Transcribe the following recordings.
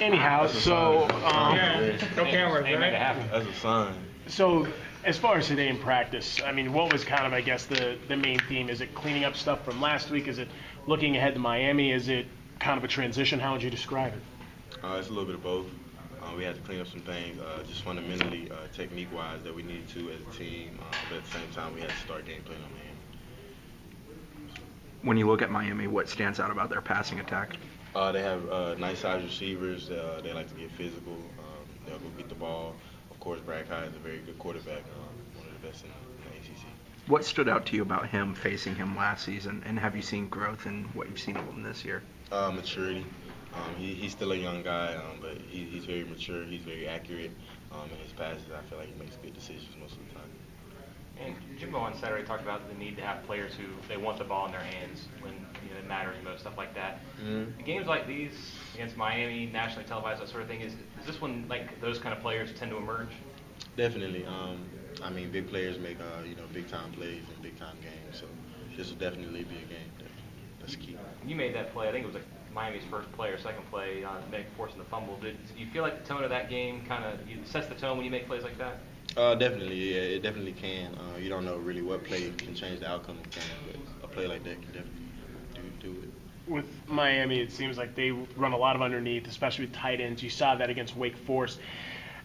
Anyhow, so No cameras, right? That's a sign. so as far as today in practice, I mean, what was kind of, I guess, the main theme? Is it cleaning up stuff from last week? Is it looking ahead to Miami? Is it kind of a transition? How would you describe it? It's a little bit of both. We had to clean up some things, just fundamentally, technique-wise, that we needed to as a team. But at the same time, we had to start game plan on Miami. When you look at Miami, what stands out about their passing attack? They have nice-sized receivers. They like to get physical. They'll go get the ball. Of course, Brad Kai is a very good quarterback, one of the best in the ACC. What stood out to you about him facing him last season, and have you seen growth in what you've seen of him this year? Maturity. He's still a young guy, but he's very mature. He's very accurate in his passes. I feel like he makes good decisions most of the time. And Jimbo on Saturday talked about the need to have players who they want the ball in their hands when it matters most, stuff like that. Mm-hmm. Games like these against Miami, nationally televised, that sort of thing, is this when like those kind of players tend to emerge? Definitely. I mean, big players make big time plays in big time games. So this will definitely be a game that's key. You made that play. I think it was like Miami's first play or second play on forcing the fumble. Did you feel like the tone of that game kind of sets the tone when you make plays like that? Definitely, yeah, it definitely can. You don't know really what play can change the outcome of the game, but a play like that can definitely do it. With Miami, it seems like they run a lot of underneath, especially with tight ends. You saw that against Wake Forest.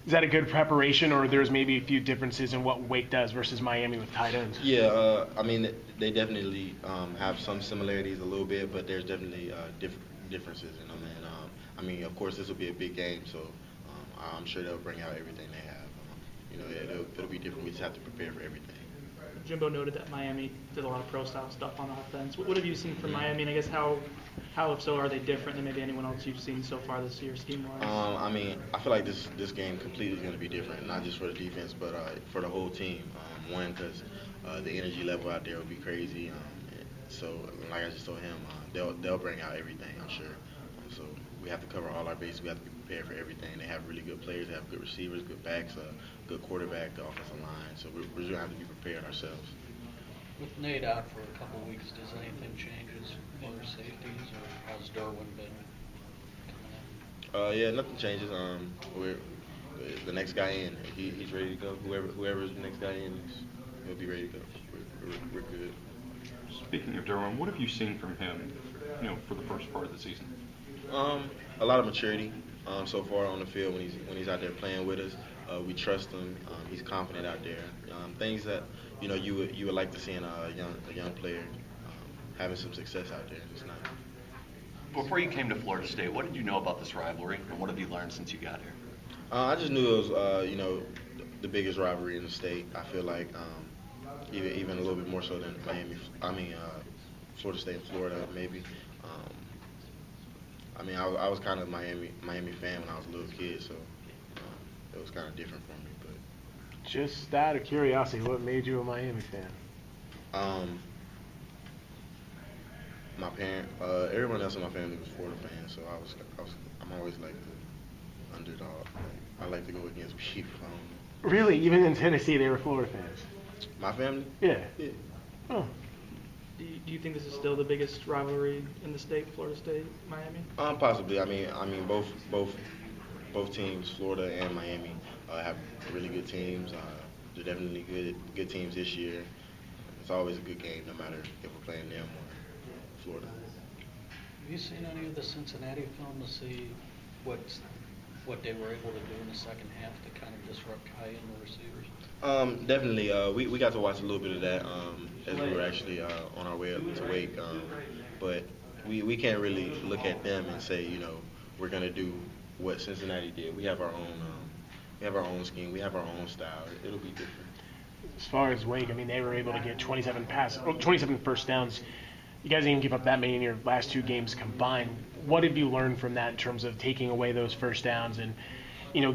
Is that a good preparation, or there's maybe a few differences in what Wake does versus Miami with tight ends? Yeah, I mean, they definitely have some similarities a little bit, but there's definitely differences in them. And I mean, of course, this will be a big game, so I'm sure they'll bring out everything they have. It'll be different. We just have to prepare for everything. Jimbo noted that Miami did a lot of pro-style stuff on offense. What have you seen from Miami, and I guess how, if so, are they different than maybe anyone else you've seen so far this year, scheme-wise? I mean, I feel like this game completely is going to be different, not just for the defense, but for the whole team. One, because the energy level out there will be crazy. So, like I just told him, they'll bring out everything, I'm sure. So we have to cover all our bases. We have to be prepared for everything. They have really good players. They have good receivers, good backs, good quarterback, the offensive line. So we're just going to have to be prepared ourselves. With Nate out for a couple of weeks, does anything change as far as safeties, or how's Derwin been coming in? Yeah, nothing changes. We're the next guy in. He's ready to go. Whoever's the next guy in, he'll be ready to go. We're good. Speaking of Derwin, what have you seen from him, for the first part of the season? A lot of maturity so far on the field when he's out there playing with us. We trust him. He's confident out there. Things that you would like to see in a young player having some success out there. It's not. Before you came to Florida State, what did you know about this rivalry, and what have you learned since you got here? I just knew it was the biggest rivalry in the state. I feel like even a little bit more so than Florida State and Florida maybe. I mean, I was kind of a Miami fan when I was a little kid, so it was kind of different for me. But Just out of curiosity, what made you a Miami fan? My parent, everyone else in my family was Florida fans, so I'm always like the underdog. I like to go against people. Really? Even in Tennessee, they were Florida fans? My family? Yeah. Yeah. Oh. Do you think this is still the biggest rivalry in the state, Florida State, Miami? Possibly. I mean, both teams, Florida and Miami, have really good teams. They're definitely good teams this year. It's always a good game, no matter if we're playing them or Florida. Have you seen any of the Cincinnati film to see what they were able to do in the second half to kind of disrupt Kai and the receivers? Definitely. We got to watch a little bit of that as we were actually on our way up to Wake. But we can't really look at them and say, we're going to do what Cincinnati did. We have our own scheme. We have our own style. It'll be different. As far as Wake, I mean, they were able to get 27 first downs. You guys didn't give up that many in your last two games combined. What have you learned from that in terms of taking away those first downs and,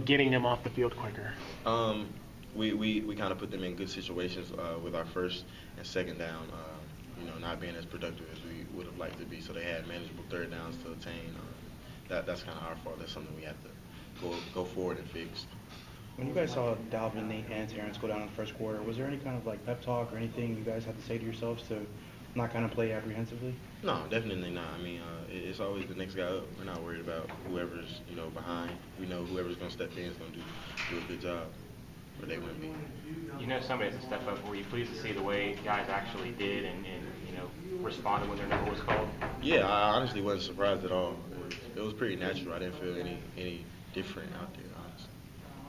getting them off the field quicker? We kind of put them in good situations with our first and second down, not being as productive as we would have liked to be. So they had manageable third downs to attain. That's kind of our fault. That's something we have to go forward and fix. When you guys saw Dalvin, Nate, and Terrence go down in the first quarter, was there any kind of pep talk or anything you guys had to say to yourselves to not kind of play apprehensively? No, definitely not. I mean, it's always the next guy up. We're not worried about whoever's behind. We know whoever's going to step in is going to do a good job, but they wouldn't be. You know somebody has to step up. Were you pleased to see the way guys actually did and responded when their number was called? Yeah, I honestly wasn't surprised at all. It was pretty natural. I didn't feel any different out there, honestly.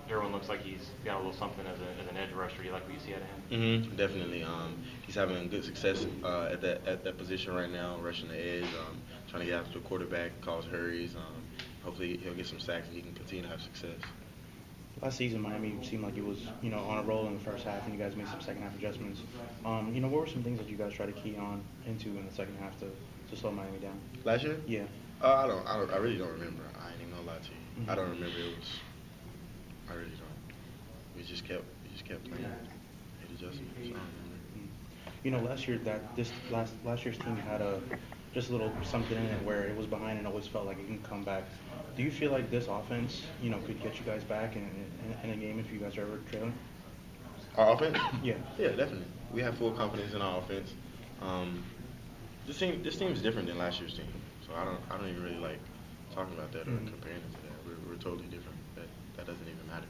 Derwin looks like he's got a little something as an edge rusher. You like what you see out of him? Mm-hmm. Definitely. He's having good success at that position right now, rushing the edge, trying to get after the quarterback, cause hurries. Hopefully he'll get some sacks and he can continue to have success. Last season, Miami seemed like it was, on a roll in the first half, and you guys made some second half adjustments. What were some things that you guys tried to key on into in the second half to slow Miami down? Last year? Yeah. I really don't remember. I ain't even gonna lie to you. I don't remember. I really don't. We just kept playing. Made adjustments. I don't remember. Last year last year's team had just a little something in it where it was behind and always felt like it can come back. Do you feel like this offense, could get you guys back in a game if you guys are ever trailing? Our offense? Yeah. Yeah, definitely. We have full confidence in our offense. This team is different than last year's team, so I don't even really like talking about that or comparing it to that. We're totally different. That doesn't even matter.